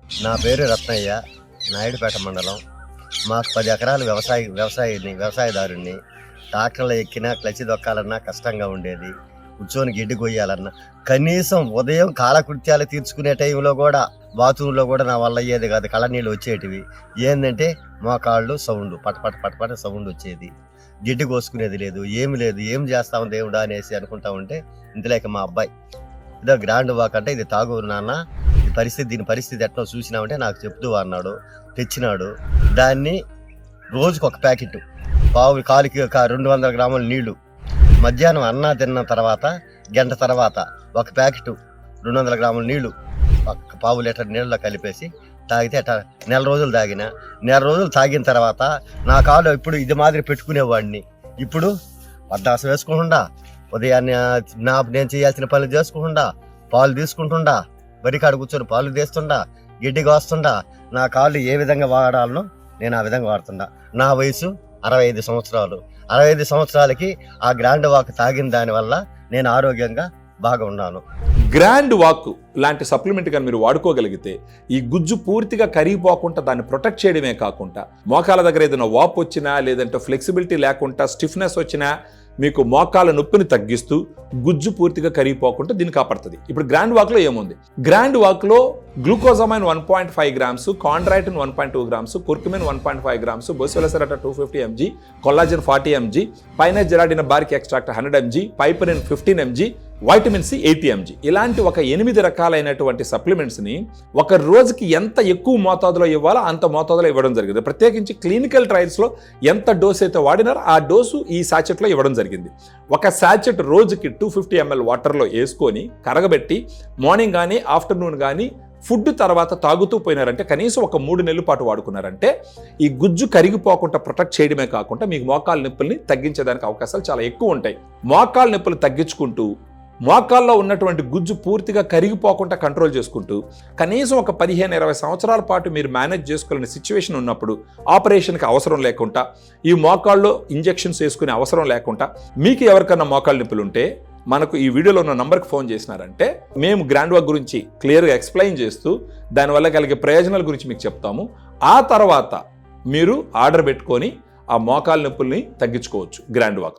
నా పేరు రత్నయ్య, నాయుడుపేట మండలం. మాకు 10 ఎకరాలు వ్యవసాయదారుణ్ణి. ట్రాక్టర్లు ఎక్కినా క్లచ్ దొక్కాలన్నా కష్టంగా ఉండేది. కూర్చొని గిడ్డి కొయ్యాలన్నా కనీసం ఉదయం కాలకృత్యాలు తీర్చుకునే టైంలో కూడా బాత్రూంలో కూడా నా వల్ల అయ్యేది కాదు. కళ్ళనీళ్ళు వచ్చేటివి. ఏంటంటే మోకాళ్ళు సౌండ్ పటపట సౌండ్ వచ్చేది. గిడ్డి కోసుకునేది లేదు, ఏమి లేదు. ఏం చేస్తాం దేవుడా అనేసి అనుకుంటా ఉంటే ఇంతలేక మా అబ్బాయి ఇదో గ్రాండ్ వాక్ అంటే ఇది తాగు నాన్న, దీని పరిస్థితి ఎట్లా చూసినామంటే నాకు చెప్తూ అన్నాడు. తెచ్చినాడు. దాన్ని రోజుకు ఒక ప్యాకెట్, కాలికి 200 గ్రాముల నీళ్లు, మధ్యాహ్నం అన్నా తిన్న తర్వాత గంట తర్వాత ఒక ప్యాకెట్ 200 గ్రాముల నీళ్లు ఒక పావు లీటర్ నీళ్ళలో కలిపేసి తాగితే నెల రోజులు తాగిన తర్వాత నా కాలు ఇప్పుడు ఇది మాదిరి పెట్టుకునేవాడిని. ఇప్పుడు వద్దాసం వేసుకుంటుండా, ఉదయాన్నే నేను చేయాల్సిన పనులు చేసుకుంటుండా, పాలు తీసుకుంటుండా, బరికాడు కూర్చొని పాలు తీస్తుండా, గిడ్డిగా వస్తుండా. నా కాళ్ళు ఏ విధంగా వాడాలనో నేను ఆ విధంగా వాడుతుండా. నా వయసు 65 సంవత్సరాలు. 65 సంవత్సరాలకి ఆ గ్రాండ్ వాక్ తాగిన దానివల్ల నేను ఆరోగ్యంగా బాగా ఉన్నాను. గ్రాండ్ వాక్ లాంటి సప్లిమెంట్ కానీ మీరు వాడుకోగలిగితే ఈ గుజ్జు పూర్తిగా కరిగిపోకుండా దాన్ని ప్రొటెక్ట్ చేయడమే కాకుండా మోకాల దగ్గర ఏదైనా వాప్ వచ్చినా, లేదంటే ఫ్లెక్సిబిలిటీ లేకుండా స్టిఫ్నెస్ వచ్చినా మీకు మోకాల నొప్పిని తగ్గిస్తూ గుజ్జు పూర్తిగా కరిగిపోకుండా దీన్ని కాపాడుతుంది. ఇప్పుడు గ్రాండ్ వాక్లో ఏముంది? గ్రాండ్ వాక్లో glucosamine 1.5 grams, chondroitin 1.2 grams, curcumin 1.5 grams, boswellia serrata 250 mg, collagen 40 mg, పైనజెరాడిన bark extract 100 mg, piperine 15 mg, vitamin C 80 mg. ఇలాంటి ఒక 8 రకాలైనటువంటి సప్లిమెంట్స్ని ఒక రోజుకి ఎంత ఎక్కువ మోతాదులో ఇవ్వాలో అంత మోతాదులో ఇవ్వడం జరిగింది. ప్రత్యేకించి క్లినికల్ ట్రయల్స్లో ఎంత డోస్ అయితే వాడినారో ఆ డోసు ఈ సాచెట్లో ఇవ్వడం జరిగింది. ఒక సాచెట్ రోజుకి 250 ml వాటర్లో వేసుకొని కరగబెట్టి మార్నింగ్ కానీ ఆఫ్టర్నూన్ కానీ ఫుడ్ తర్వాత తాగుతూ పోయినారంటే, కనీసం ఒక 3 నెలల పాటు వాడుకున్నారంటే ఈ గుజ్జు కరిగిపోకుండా ప్రొటెక్ట్ చేయడమే కాకుండా మీకు మోకాళ్ళ నొప్పుల్ని తగ్గించేదానికి అవకాశాలు చాలా ఎక్కువ ఉంటాయి. మోకాళ్ళ నొప్పులు తగ్గించుకుంటూ మోకాల్లో ఉన్నటువంటి గుజ్జు పూర్తిగా కరిగిపోకుండా కంట్రోల్ చేసుకుంటూ కనీసం ఒక 15-20 సంవత్సరాల పాటు మీరు మేనేజ్ చేసుకోలేని సిచ్యువేషన్ ఉన్నప్పుడు ఆపరేషన్కి అవసరం లేకుండా, ఈ మోకాల్లో ఇంజెక్షన్స్ వేసుకునే అవసరం లేకుండా మీకు ఎవరికన్నా మోకాళ్ళ నొప్పులు ఉంటే మనకు ఈ వీడియోలో ఉన్న నంబర్కి ఫోన్ చేసినారంటే మేము గ్రాండ్ వాక్ గురించి క్లియర్గా ఎక్స్ప్లెయిన్ చేస్తూ దానివల్ల కలిగే ప్రయోజనాల గురించి మీకు చెప్తాము. ఆ తర్వాత మీరు ఆర్డర్ పెట్టుకొని ఆ మోకాళ్ళ నొప్పుల్ని తగ్గించుకోవచ్చు గ్రాండ్ వాక్.